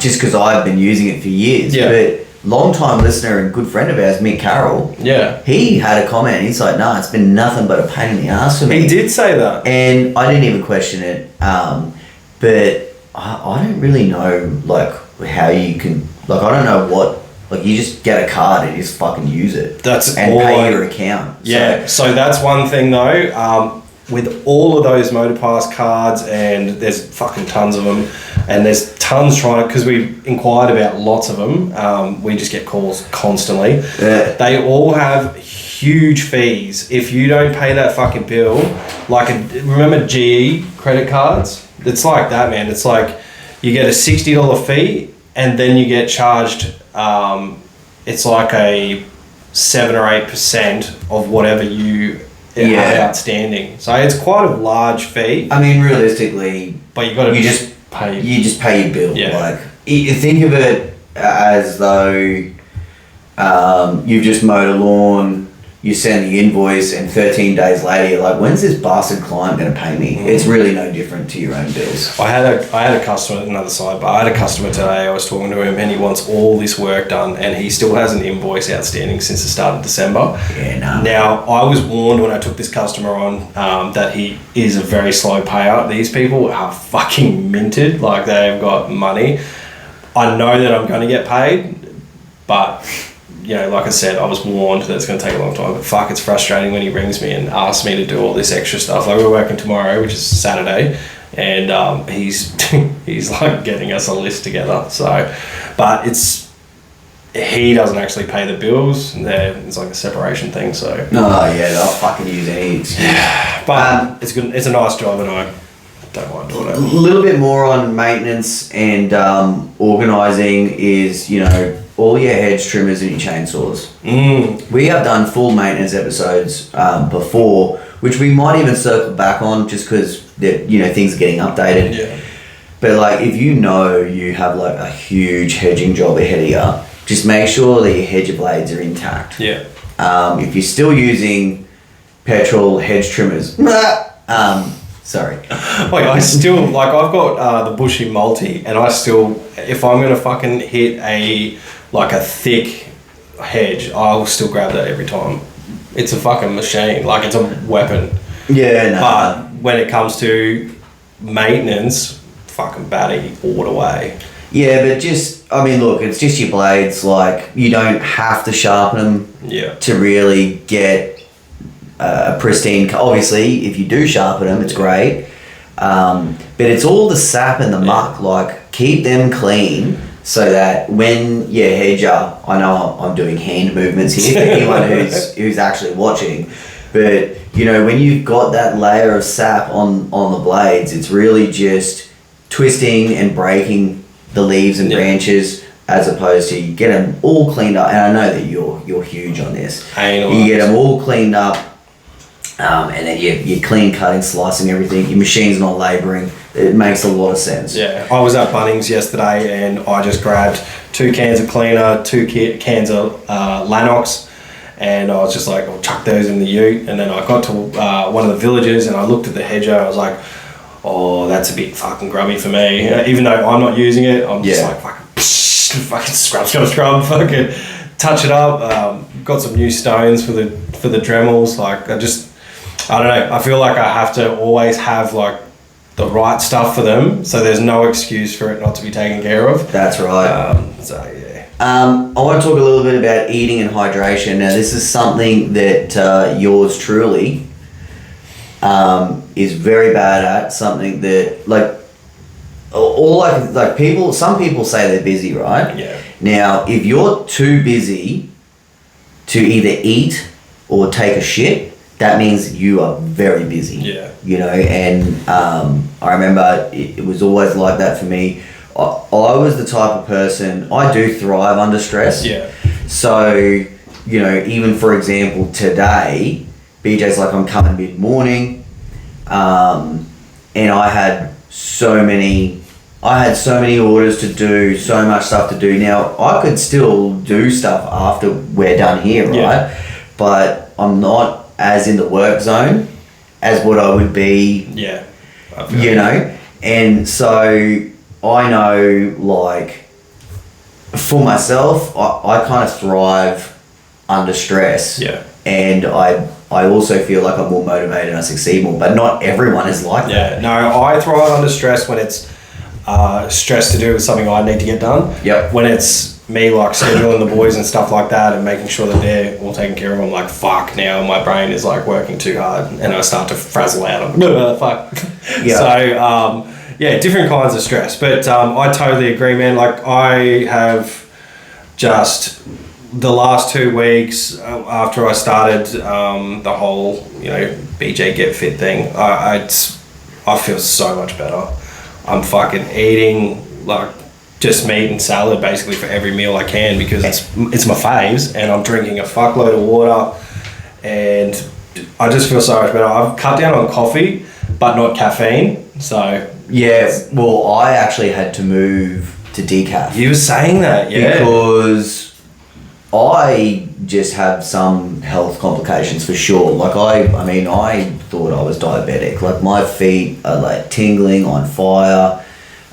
just because I've been using it for years. Yeah. But long-time listener and good friend of ours, Mick Carroll, he had a comment. He's like, "Nah, it's been nothing but a pain in the ass for me." He did say that, and I didn't even question it. But I don't really know like how you can I don't know what. Like, you just get a card and you just fucking use it. And pay your account. Yeah, so that's one thing though. With all of those MotorPass cards, and there's fucking tons of them, and there's tons trying, because we inquired about lots of them. We just get calls constantly. Yeah. They all have huge fees. If you don't pay that fucking bill, remember GE credit cards? It's like that, man. It's like you get a $60 fee, and then you get charged. It's like a 7 or 8% of whatever you have outstanding. So it's quite a large fee. I mean, realistically, but you just pay your bill. Yeah. Like, you think of it as though you've just mowed a lawn. You send the invoice, and 13 days later, you're like, when's this bastard client going to pay me? It's really no different to your own bills. I had a customer, another side, but I had a customer today. I was talking to him, and he wants all this work done, and he still has an invoice outstanding since the start of December. Yeah, no. Now, I was warned when I took this customer on that he is a very slow payer. These people are fucking minted, like they've got money. I know that I'm going to get paid, but... You know, like I said, I was warned that it's going to take a long time. But fuck, it's frustrating when he rings me and asks me to do all this extra stuff. Like, we're working tomorrow, which is Saturday, and he's like getting us a list together. So, but he doesn't actually pay the bills. It's like a separation thing. So. No, yeah, they'll fucking use any excuse. But it's good. It's a nice job, and I don't mind doing it. A little bit more on maintenance and organising is, all your hedge trimmers and your chainsaws. We have done full maintenance episodes before, which we might even circle back on just because things are getting updated. Yeah. But like, if you have like a huge hedging job ahead of you, just make sure that your hedger blades are intact. Yeah. If you're still using petrol hedge trimmers, sorry. Like, I still, like, I've got the Bushy Multi, and I still, if I'm going to fucking hit a thick hedge, I'll still grab that every time. It's a fucking machine. Like, it's a weapon. Yeah, no. But when it comes to maintenance, fucking batty all the way. Yeah, but it's just your blades. Like, you don't have to sharpen them to really get a pristine. Obviously, if you do sharpen them, it's great. But it's all the sap and the muck. Like, keep them clean so that when your hedger, I know I'm doing hand movements here for anyone who's actually watching, but when you've got that layer of sap on the blades, it's really just twisting and breaking the leaves and branches, as opposed to you get them all cleaned up. And I know that you're huge on this. You get them all cleaned up, and then you're clean cutting, slicing everything. Your machine's not labouring. It makes a lot of sense. Yeah, I was at Bunnings yesterday, and I just grabbed 2 cans of cleaner, 2 cans of Lanox, and I was just like, I'll chuck those in the ute. And then I got to one of the villages, and I looked at the hedger. I was like, oh, that's a bit fucking grubby for me. Even though I'm not using it, I'm just like, fucking scrub, fucking touch it up. Got some new stones for the Dremels. Like, I don't know. I feel like I have to always have like the right stuff for them, so there's no excuse for it not to be taken care of. That's right. I want to talk a little bit about eating and hydration. Now, this is something that yours truly is very bad at. Something that some people say they're busy, right? Yeah. Now, if you're too busy to either eat or take a shit, that means you are very busy. Yeah. And I remember it was always like that for me. I was the type of person, I do thrive under stress. Yeah. So, even for example, today, BJ's like, I'm coming mid-morning, and I had so many I had so many orders to do, so much stuff to do. Now, I could still do stuff after we're done here, right? Yeah. But I'm not as in the work zone as what I would be, you know? And so I know, like, for myself, I kind of thrive under stress. Yeah. And I also feel like I'm more motivated and I succeed more, but not everyone is like that. Yeah, no, I thrive under stress when it's stress to do with something I need to get done. Yep. When it's me like scheduling the boys and stuff like that and making sure that they're all taken care of, I'm like, fuck, now my brain is like working too hard and I start to frazzle out. I'm fuck. Yeah. So, different kinds of stress. But I totally agree, man. Like, I have just... the last 2 weeks after I started the whole, BJ Get Fit thing, I feel so much better. I'm fucking eating like just meat and salad basically for every meal I can because it's my faves, and I'm drinking a fuckload of water, and I just feel so much better. I've cut down on coffee, but not caffeine. So yeah, well, I actually had to move to decaf. You were saying that, yeah, because I just have some health complications for sure. Like I thought I was diabetic. Like my feet are like tingling, on fire.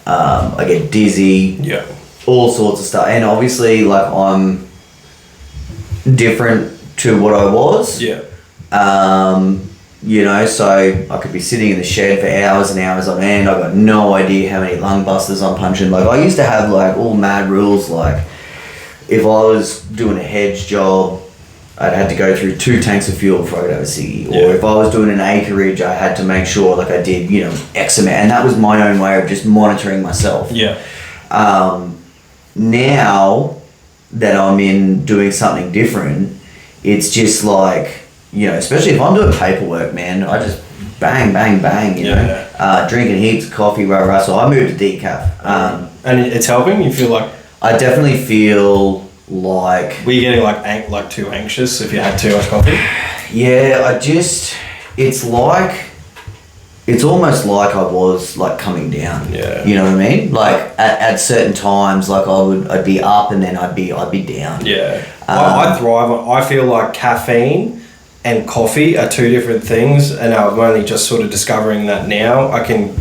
I get dizzy. Yeah. All sorts of stuff. And obviously, like, I'm different to what I was. Yeah. So I could be sitting in the shed for hours and hours on end. I've got no idea how many lung busters I'm punching. Like I used to have like all mad rules, like if I was doing a hedge job, I'd had to go through 2 tanks of fuel before I'd have a ciggy. Or if I was doing an acreage, I had to make sure like I did, X amount. And that was my own way of just monitoring myself. Yeah. Now that I'm in doing something different, it's just like, especially if I'm doing paperwork, man, I just bang, bang, bang, drinking heaps of coffee, rah. So I moved to decaf. And it's helping? You feel like... I definitely feel like... Were you getting like too anxious if you had too much coffee? Yeah, it's almost like I was like coming down. Yeah. You know what I mean? Like at certain times, like I'd be up and then I'd be down. Yeah. I thrive on... I feel like caffeine and coffee are 2 different things, and I'm only just sort of discovering that now. I can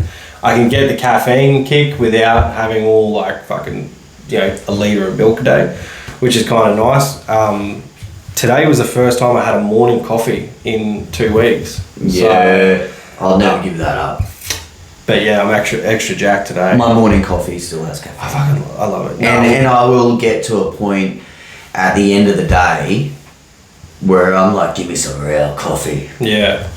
get the caffeine kick without having all like fucking... a litre of milk a day, which is kind of nice. Today was the first time I had a morning coffee in 2 weeks. Yeah, so, I'll never give that up. But yeah, I'm extra jacked today. My morning coffee still has caffeine. I love it. And I will get to a point at the end of the day where I'm like, give me some real coffee. Yeah.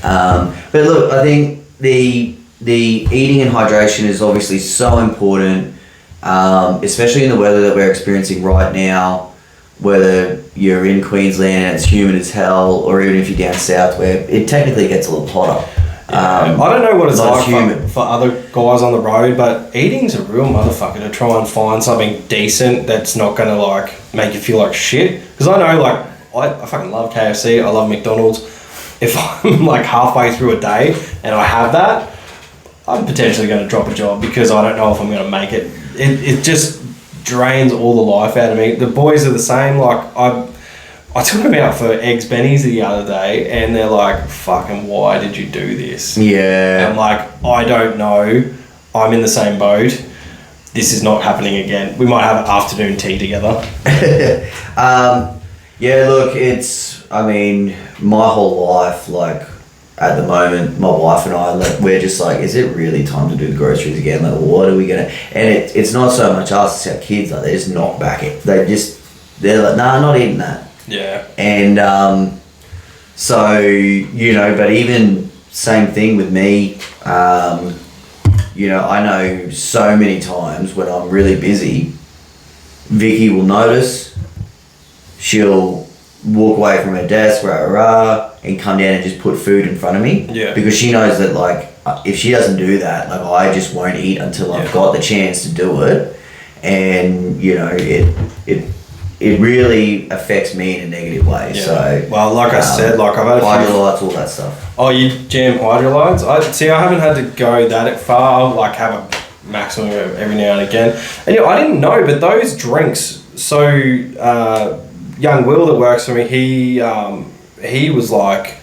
But look, I think the eating and hydration is obviously so important. Especially in the weather that we're experiencing right now, whether you're in Queensland and it's humid as hell, or even if you're down south where it technically gets a little hotter. I don't know what it's like for other guys on the road, but eating's a real motherfucker to try and find something decent that's not going to like make you feel like shit. Because I know, like, I fucking love KFC, I love McDonald's. If I'm like halfway through a day and I have that, I'm potentially going to drop a job because I don't know if I'm going to make it. It just drains all the life out of me. The boys are the same. Like I took them out for eggs bennies the other day, and they're like, "Fucking, why did you do this?" Yeah. And I'm like, I don't know. I'm in the same boat. This is not happening again. We might have afternoon tea together. Yeah. Look, my whole life, like. At the moment, my wife and I, like, we're just like, is it really time to do the groceries again? Like, what are we gonna? And it's not so much us, it's our kids. Like, they just knock back it. They're like, nah, not eating that. Yeah. And but even same thing with me. I know so many times when I'm really busy, Vicky will notice. She'll walk away from her desk, and come down and just put food in front of me. Yeah. Because she knows that, like, if she doesn't do that, like, I just won't eat until I've got the chance to do it. And, it really affects me in a negative way. Yeah. So, well, like I said, like, I've had hydrolytes, all that stuff. Oh, you jam hydrolytes? I haven't had to go that far. Like, have a maximum every now and again. And I didn't know, but those drinks. So young Will that works for me, he was like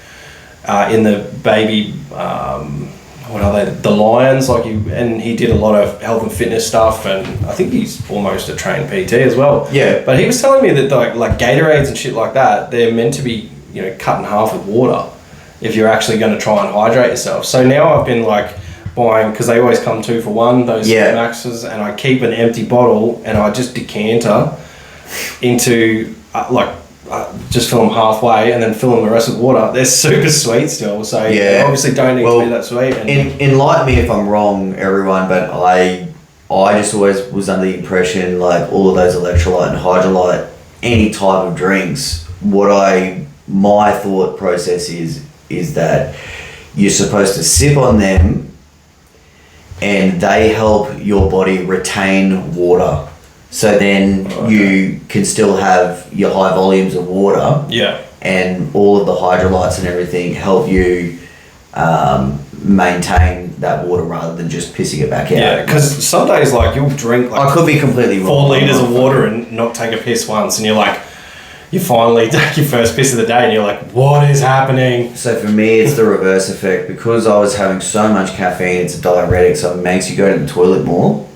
in the baby. What are they? The Lions, and he did a lot of health and fitness stuff, and I think he's almost a trained PT as well. Yeah. But he was telling me that like Gatorades and shit like that, they're meant to be cut in half with water if you're actually going to try and hydrate yourself. So now I've been like buying, because they always come 2 for 1, those maxes, and I keep an empty bottle and I just decanter into just fill them halfway and then fill them the rest with water. They're super sweet still, so they obviously don't need to be that sweet. And enlighten me if I'm wrong, everyone, but I just always was under the impression like all of those electrolyte and hydrolyte, any type of drinks, my thought process is that you're supposed to sip on them and they help your body retain water. So then you can still have your high volumes of water. Yeah. And all of the hydrolytes and everything help you maintain that water rather than just pissing it back out. Yeah, because some days you'll drink I could be completely wrong. 4 litres of water and not take a piss once, and you finally take your first piss of the day and you're like, what is happening? So for me, it's the reverse effect. Because I was having so much caffeine, it's a diuretic, so it makes you go to the toilet more.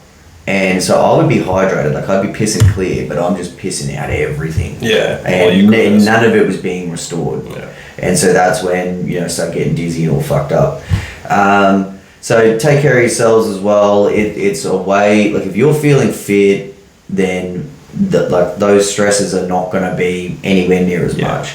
And so I would be hydrated, I'd be pissing clear, but I'm just pissing out everything. Yeah. And none of it was being restored. Yeah. And so that's when, start getting dizzy and all fucked up. So take care of yourselves as well. It's a way, if you're feeling fit, then those stresses are not going to be anywhere near as much.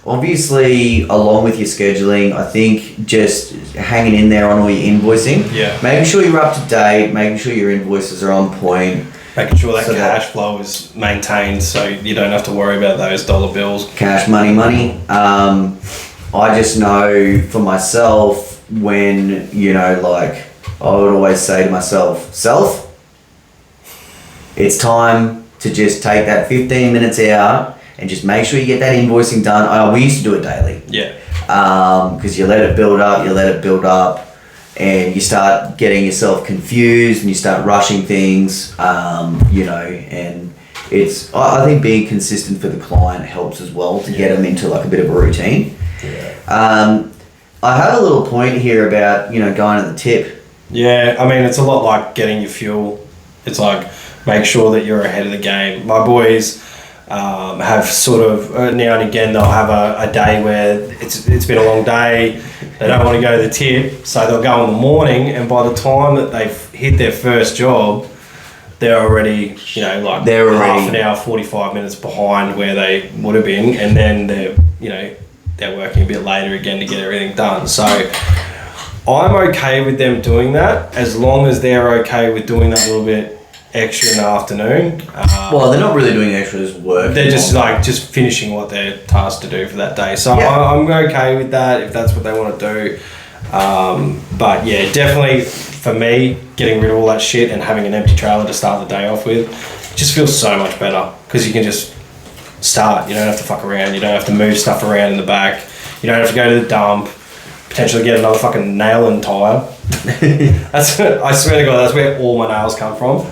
Obviously, along with your scheduling, I think just hanging in there on all your invoicing. Yeah. Making sure you're up to date, making sure your invoices are on point. Making sure that cash flow is maintained so you don't have to worry about those dollar bills. Cash, money. I just know for myself when, I would always say to myself, it's time to just take that 15 minutes out and just make sure you get that invoicing done. We used to do it daily. Yeah. Because you let it build up, and you start getting yourself confused and you start rushing things, and it's, I think being consistent for the client helps as well to get them into a bit of a routine. Yeah. I had a little point here about, going at the tip. Yeah, I mean, it's a lot like getting your fuel. It's make sure that you're ahead of the game. My boys have sort of, now and again, they'll have a day where it's been a long day, they don't want to go to the tip, so they'll go in the morning, and by the time that they've hit their first job, they're already, they're half an hour, 45 minutes behind where they would have been, and then they're working a bit later again to get everything done. So I'm okay with them doing that, as long as they're okay with doing that little bit extra in the afternoon. Well, they're not really doing extra as work. They're just finishing what they're tasked to do for that day. So I'm okay with that if that's what they want to do. But yeah, definitely for me, getting rid of all that shit and having an empty trailer to start the day off with just feels so much better, because you can just start. You don't have to fuck around. You don't have to move stuff around in the back. You don't have to go to the dump, potentially get another fucking nail and tyre. I swear to God, that's where all my nails come from.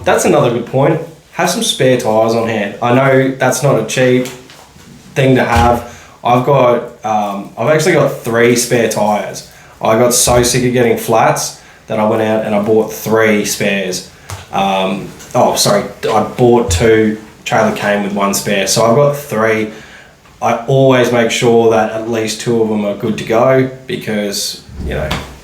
That's another good point. Have some spare tyres on hand. I know that's not a cheap thing to have. I've actually got 3 spare tyres. I got so sick of getting flats that I went out and I bought 3 spares. I bought 2. Trailer came with 1 spare, so I've got 3. I always make sure that at least 2 of them are good to go, because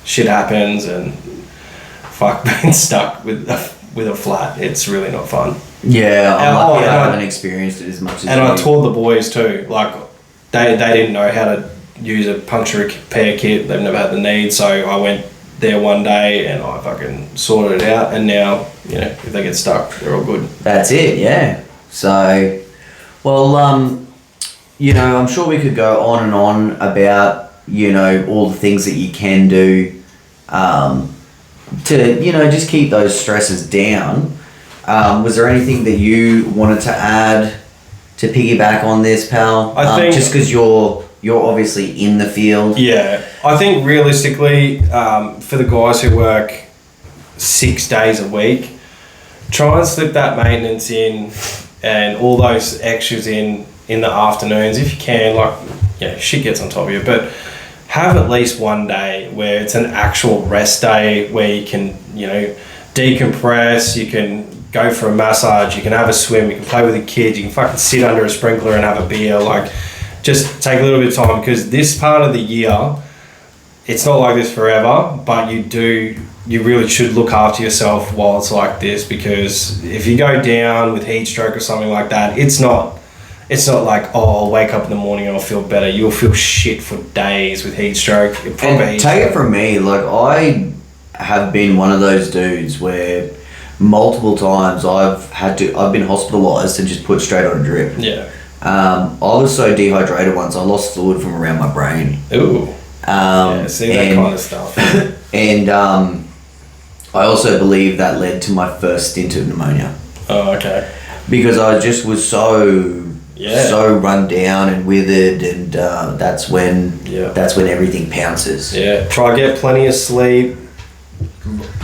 shit happens, and fuck, being stuck with a flat, it's really not fun. Yeah, I'm lucky I haven't experienced it as much as and I taught the boys too. They didn't know how to use a puncture repair kit. They've never had the need, so I went there one day and I fucking sorted it out, and now if they get stuck, they're all good. That's it. Yeah. So, well, I'm sure we could go on and on about all the things that you can do to just keep those stresses down. Was there anything that you wanted to add to piggyback on this, pal? I think just because you're obviously in the field. Yeah, I think realistically, for the guys who work 6 days a week, try and slip that maintenance in and all those extras in the afternoons if you can. Like, shit gets on top of you, but have at least one day where it's an actual rest day where you can, decompress, you can go for a massage, you can have a swim, you can play with the kids, you can fucking sit under a sprinkler and have a beer. Like, just take a little bit of time, because this part of the year, it's not like this forever, but you really should look after yourself while it's like this, because if you go down with heat stroke or something like that, it's not like, I'll wake up in the morning and I'll feel better. You'll feel shit for days with heat stroke. And take it from me, like, I have been one of those dudes where multiple times I've been hospitalised and just put straight on a drip. Yeah. I was so dehydrated once, I lost fluid from around my brain. Ooh. See that kind of stuff. And I also believe that led to my first stint of pneumonia. Oh, okay. Because I just was so run down and withered, and that's when everything pounces. Yeah. Try get plenty of sleep.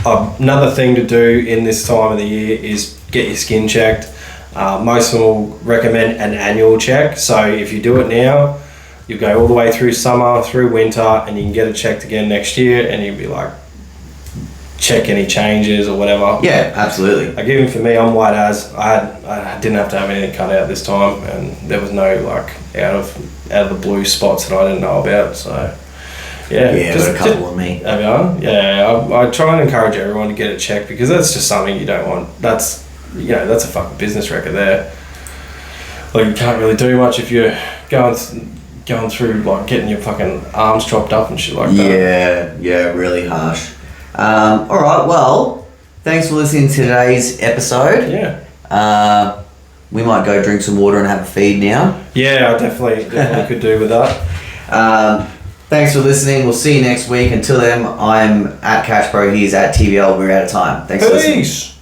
Another thing to do in this time of the year is get your skin checked. Most of them will recommend an annual check. So if you do it now, you go all the way through summer, through winter, and you can get it checked again next year, and you'll be like, check any changes or whatever. Yeah, absolutely. Like, even for me, I'm white as I didn't have to have anything cut out this time, and there was no like out of the blue spots that I didn't know about. So got a couple on me. Have you? Yeah, I try and encourage everyone to get it checked, because that's just something you don't want. That's a fucking business record there. Like, you can't really do much if you're going through like getting your fucking arms chopped up and shit like that. Yeah, really harsh. Alright, well, thanks for listening to today's episode. Yeah. We might go drink some water and have a feed now. Yeah, I definitely could do with that. Thanks for listening. We'll see you next week. Until then, I'm at Cash Bro. He's at TVL. We're out of time. Thanks for listening. Peace.